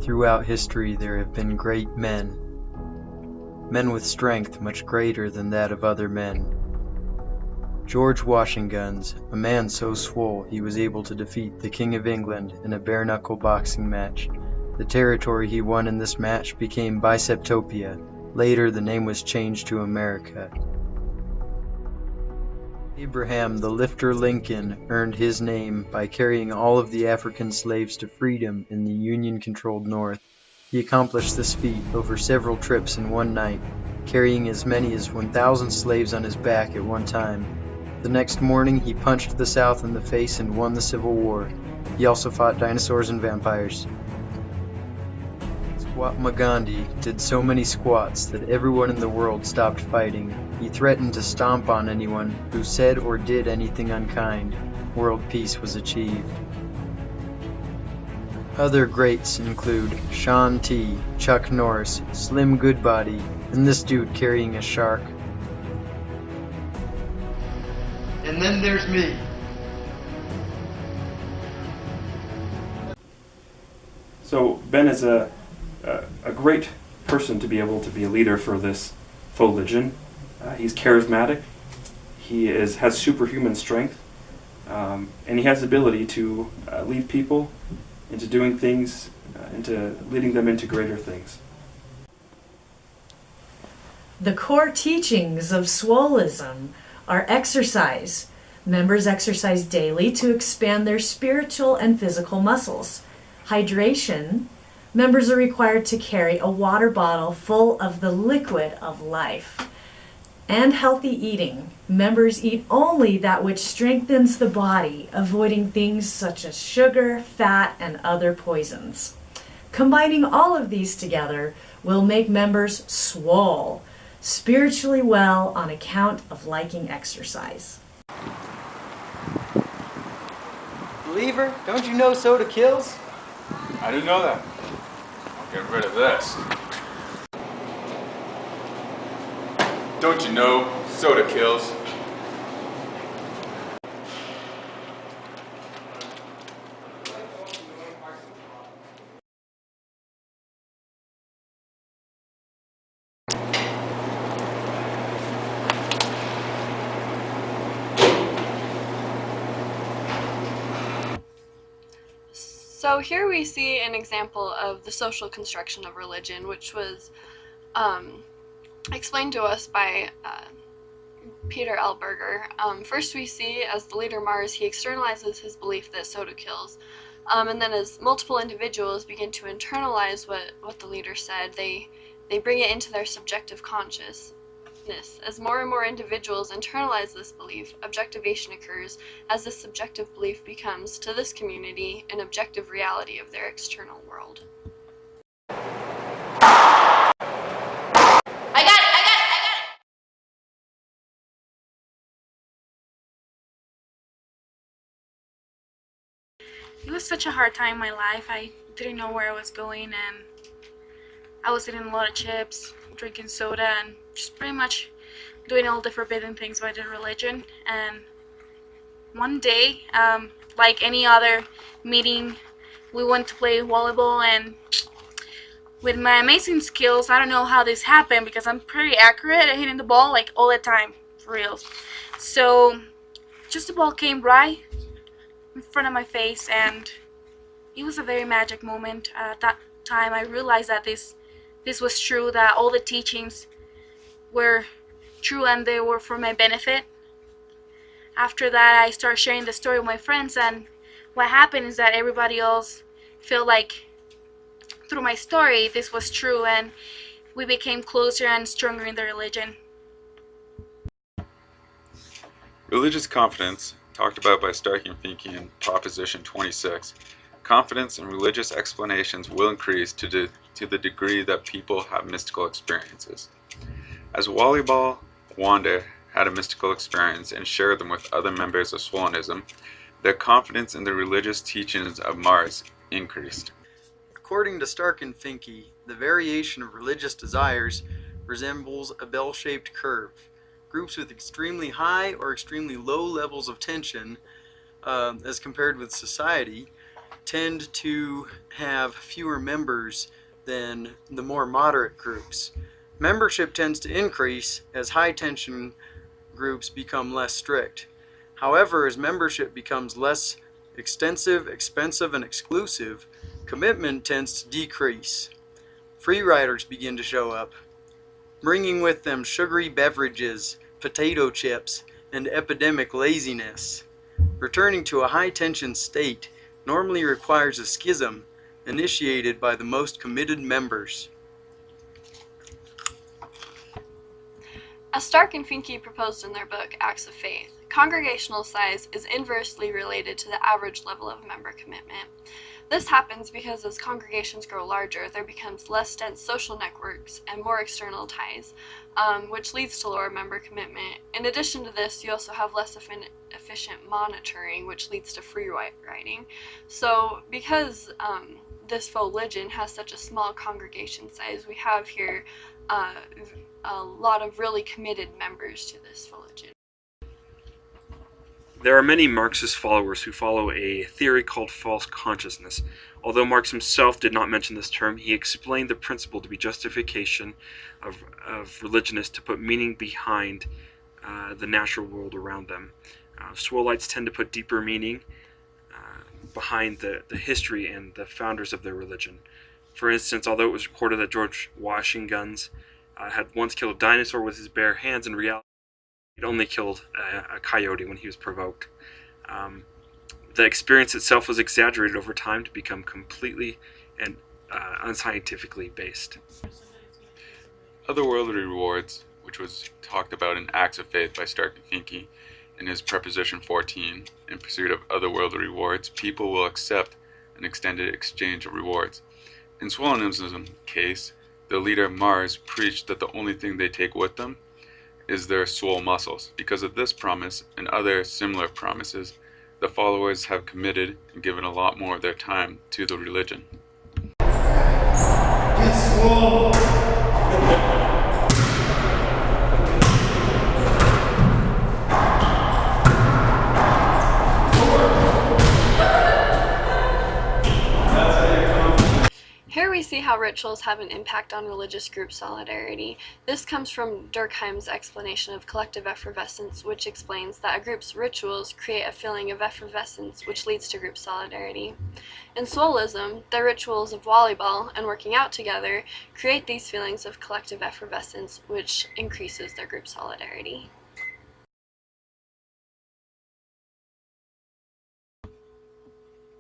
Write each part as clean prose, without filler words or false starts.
Throughout history there have been great men, men with strength much greater than that of other men. George Washington's, a man so swole he was able to defeat the King of England in a bare-knuckle boxing match. The territory he won in this match became Biceptopia. Later the name was changed to America. Abraham the Lifter Lincoln earned his name by carrying all of the African slaves to freedom in the Union-controlled North. He accomplished this feat over several trips in one night, carrying as many as 1,000 slaves on his back at one time. The next morning he punched the South in the face and won the Civil War. He also fought dinosaurs and vampires. Mahatma Gandhi did so many squats that everyone in the world stopped fighting. He threatened to stomp on anyone who said or did anything unkind. World peace was achieved. Other greats include Sean T., Chuck Norris, Slim Goodbody, and this dude carrying a shark. And then there's me. So Ben is a great person to be able to be a leader for this Fauxlegion. He's charismatic, he has superhuman strength, and he has the ability to lead people into doing things, into leading them into greater things. The core teachings of Swolism are exercise. Members exercise daily to expand their spiritual and physical muscles. Hydration. Members are required to carry a water bottle full of the liquid of life. And healthy eating. Members eat only that which strengthens the body, avoiding things such as sugar, fat, and other poisons. Combining all of these together will make members swole, spiritually well on account of liking exercise. Believer, don't you know soda kills? I do know that. I'll get rid of this. Don't you know soda kills? So here we see an example of the social construction of religion, which was explained to us by Peter L. Berger. First we see, as the leader Mars, he externalizes his belief that soda kills. And then as multiple individuals begin to internalize what the leader said, they bring it into their subjective consciousness. As more and more individuals internalize this belief, objectivation occurs as this subjective belief becomes, to this community, an objective reality of their external world. I got it! It was such a hard time in my life. I didn't know where I was going, and I was eating a lot of chips, drinking soda, and just pretty much doing all the forbidden things by the religion. And one day, like any other meeting, we went to play volleyball, and with my amazing skills, I don't know how this happened because I'm pretty accurate at hitting the ball like all the time, for real. So just the ball came right in front of my face, and it was a very magic moment. At that time I realized that this was true, that all the teachings were true and they were for my benefit. After that I started sharing the story with my friends, and what happened is that everybody else felt like through my story this was true, and we became closer and stronger in the religion. Religious confidence, talked about by Stark and Finke in Proposition 26. Confidence in religious explanations will increase to the degree that people have mystical experiences. As Volleyball Wanda had a mystical experience and shared them with other members of Swolism, their confidence in the religious teachings of Mars increased. According to Stark and Finke, the variation of religious desires resembles a bell-shaped curve. Groups with extremely high or extremely low levels of tension, as compared with society, tend to have fewer members than the more moderate groups. Membership tends to increase as high-tension groups become less strict. However, as membership becomes less extensive, expensive, and exclusive, commitment tends to decrease. Free riders begin to show up, bringing with them sugary beverages, potato chips, and epidemic laziness. Returning to a high-tension state normally requires a schism initiated by the most committed members. As Stark and Finke proposed in their book, Acts of Faith, congregational size is inversely related to the average level of member commitment. This happens because as congregations grow larger, there becomes less dense social networks and more external ties, which leads to lower member commitment. In addition to this, you also have less efficient monitoring, which leads to free riding. So because this faux religion has such a small congregation size, we have here a lot of really committed members to this religion. There are many Marxist followers who follow a theory called false consciousness. Although Marx himself did not mention this term, he explained the principle to be justification of religionists to put meaning behind the natural world around them. Swolites tend to put deeper meaning behind the history and the founders of their religion. For instance, although it was recorded that George Washington had once killed a dinosaur with his bare hands, in reality he'd only killed a coyote when he was provoked. The experience itself was exaggerated over time to become completely and unscientifically based. Otherworldly rewards, which was talked about in Acts of Faith by Stark and Finke in his Preposition 14, in pursuit of otherworldly rewards, people will accept an extended exchange of rewards. In Swolism's case, the leader Mars preached that the only thing they take with them is their soul muscles. Because of this promise and other similar promises, the followers have committed and given a lot more of their time to the religion. Get swole! Here we see how rituals have an impact on religious group solidarity. This comes from Durkheim's explanation of collective effervescence, which explains that a group's rituals create a feeling of effervescence, which leads to group solidarity. In Swolism, their rituals of volleyball and working out together create these feelings of collective effervescence, which increases their group solidarity.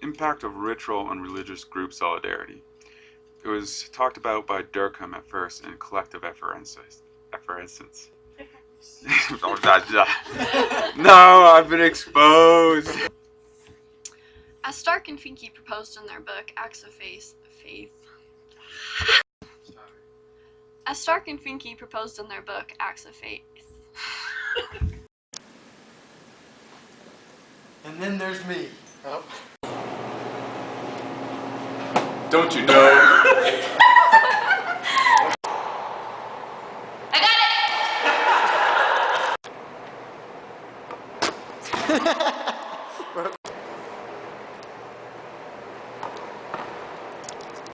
Impact of ritual on religious group solidarity. It was talked about by Durkheim at first in collective effervescence. No, I've been exposed. As Stark and Finke proposed in their book, Acts of Faith. As Stark and Finke proposed in their book, Acts of Faith. And then there's me. Don't you know?